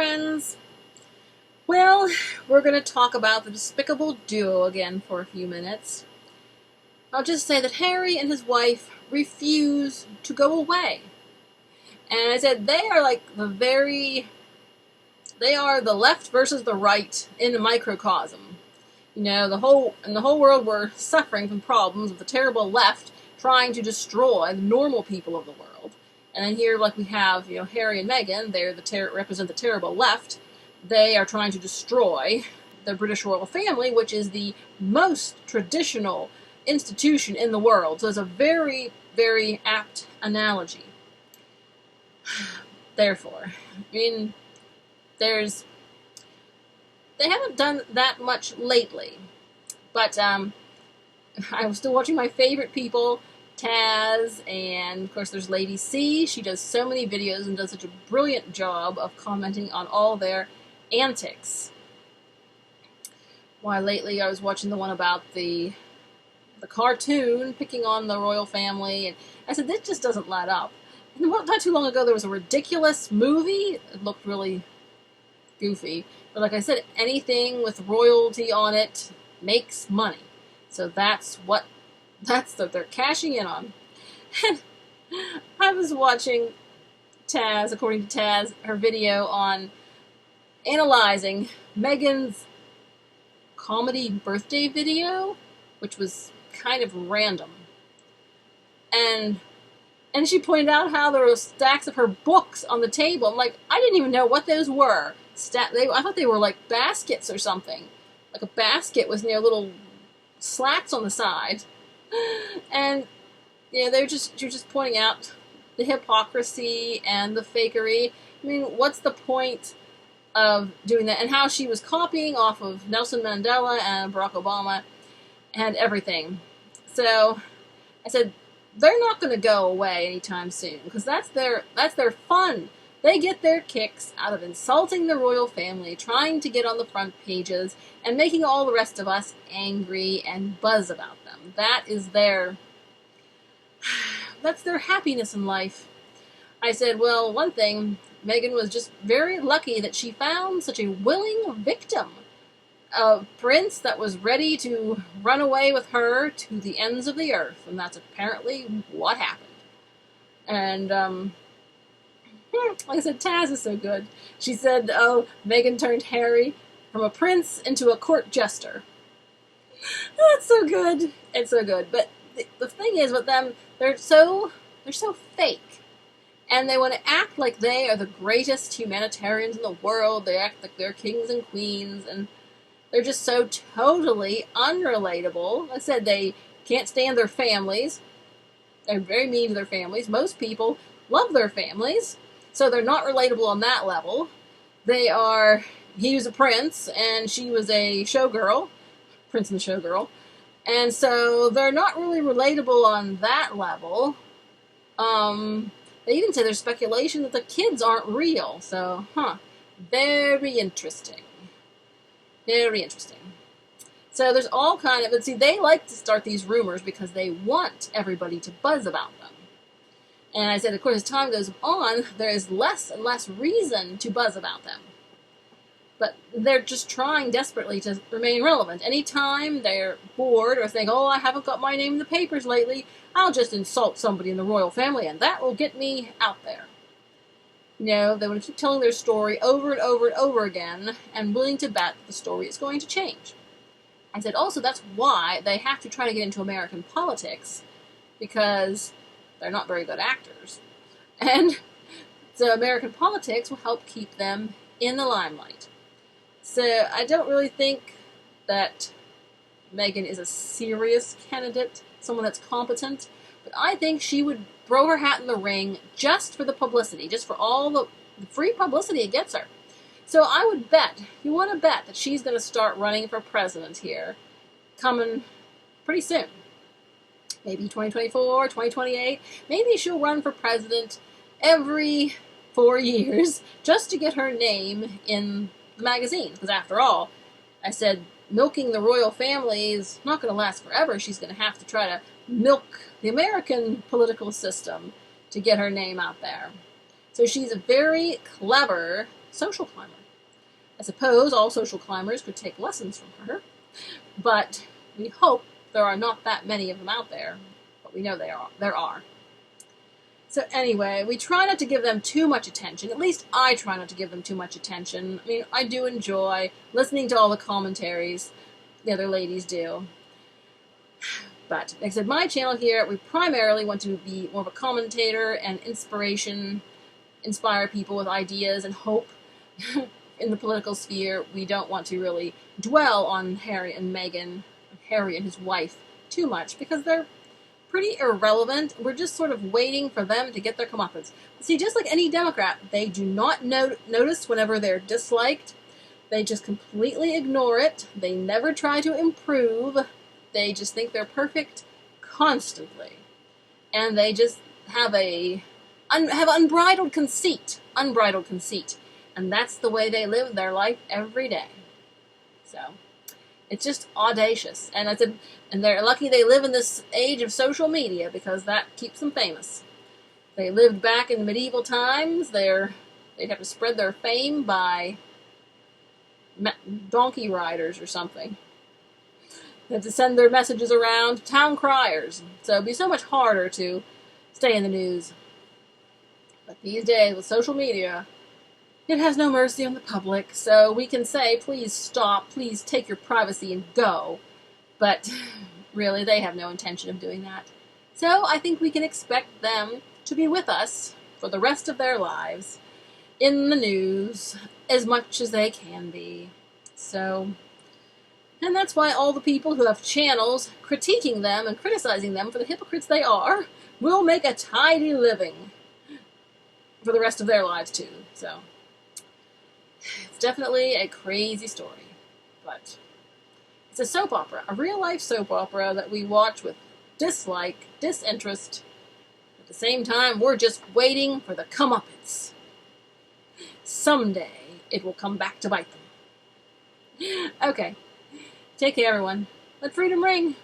friends. Well, we're going to talk about the despicable duo again for a few minutes. I'll just say that Harry and his wife refuse to go away. And I said they are like they are the left versus the right in a microcosm. You know, in the whole world we're suffering from problems with the terrible left trying to destroy the normal people of the world. And then here, like we have, Harry and Meghan, represent the terrible left. They are trying to destroy the British royal family, which is the most traditional institution in the world. So it's a very, very apt analogy. Therefore, they haven't done that much lately. But I was still watching my favorite people, Taz, and of course there's Lady C. She does so many videos and does such a brilliant job of commenting on all their antics. Why, lately I was watching the one about the cartoon picking on the royal family, and I said, this just doesn't let up. And not too long ago there was a ridiculous movie. It looked really goofy. But like I said, anything with royalty on it makes money. So that's what they're cashing in on. And I was watching Taz, according to Taz, her video on analyzing Meghan's comedy birthday video, which was kind of random. And she pointed out how there were stacks of her books on the table. I'm like, I didn't even know what those were. I thought they were like baskets or something. Like a basket with little slats on the side. And she was just pointing out the hypocrisy and the fakery. I mean, what's the point of doing that? And how she was copying off of Nelson Mandela and Barack Obama and everything. So I said, they're not going to go away anytime soon, because that's their fun. They get their kicks out of insulting the royal family, trying to get on the front pages, and making all the rest of us angry and buzz about them. That's their happiness in life. I said, well, one thing, Meghan was just very lucky that she found such a willing victim. A prince that was ready to run away with her to the ends of the earth, and that's apparently what happened. And like I said, Taz is so good. She said, Meghan turned Harry from a prince into a court jester. That's so good. It's so good. But the thing is with them, they're so fake. And they want to act like they are the greatest humanitarians in the world. They act like they're kings and queens, and they're just so totally unrelatable. Like I said, they can't stand their families. They're very mean to their families. Most people love their families, so they're not relatable on that level. He was a prince, and she was a showgirl, prince and showgirl, and so they're not really relatable on that level. They even say there's speculation that the kids aren't real, so, very interesting. Very interesting. So there's all kind of, they like to start these rumors because they want everybody to buzz about them. And I said, of course, as time goes on, there's less and less reason to buzz about them. But they're just trying desperately to remain relevant. Anytime they're bored or think, I haven't got my name in the papers lately, I'll just insult somebody in the royal family and that will get me out there. They want to keep telling their story over and over and over again and willing to bet that the story is going to change. I said also that's why they have to try to get into American politics, because they're not very good actors. And so American politics will help keep them in the limelight. So I don't really think that Meghan is a serious candidate, someone that's competent, but I think she would throw her hat in the ring just for the publicity, just for all the free publicity it gets her. So I would bet, you want to bet, that she's going to start running for president here, coming pretty soon. Maybe 2024, 2028. Maybe she'll run for president every 4 years just to get her name in the magazine. Because after all, I said, milking the royal family is not going to last forever. She's going to have to try to milk the American political system to get her name out there. So she's a very clever social climber. I suppose all social climbers could take lessons from her, but we hope there are not that many of them out there, but we know there are. So anyway, we try not to give them too much attention. At least I try not to give them too much attention. I mean, I do enjoy listening to all the commentaries the other ladies do. But, like I said, my channel here, we primarily want to be more of a commentator and inspiration, inspire people with ideas and hope in the political sphere. We don't want to really dwell on Harry and Meghan, Harry and his wife, too much, because they're pretty irrelevant. We're just sort of waiting for them to get their comeuppance. See, just like any Democrat, they do not notice whenever they're disliked. They just completely ignore it. They never try to improve. They just think they're perfect constantly. And they just have unbridled conceit. Unbridled conceit. And that's the way they live their life every day. So, it's just audacious. And and they're lucky they live in this age of social media, because that keeps them famous. If they lived back in medieval times, they'd have to spread their fame by donkey riders or something. They have to send their messages around town criers. So it'd be so much harder to stay in the news. But these days, with social media, it has no mercy on the public. So we can say, please stop, please take your privacy and go. But really, they have no intention of doing that. So I think we can expect them to be with us for the rest of their lives in the news as much as they can be. So, and that's why all the people who have channels critiquing them and criticizing them for the hypocrites they are will make a tidy living for the rest of their lives too. So, it's definitely a crazy story, but it's a soap opera, a real-life soap opera that we watch with dislike, disinterest. At the same time, we're just waiting for the comeuppance. Someday, it will come back to bite them. Okay. Take care, everyone. Let freedom ring.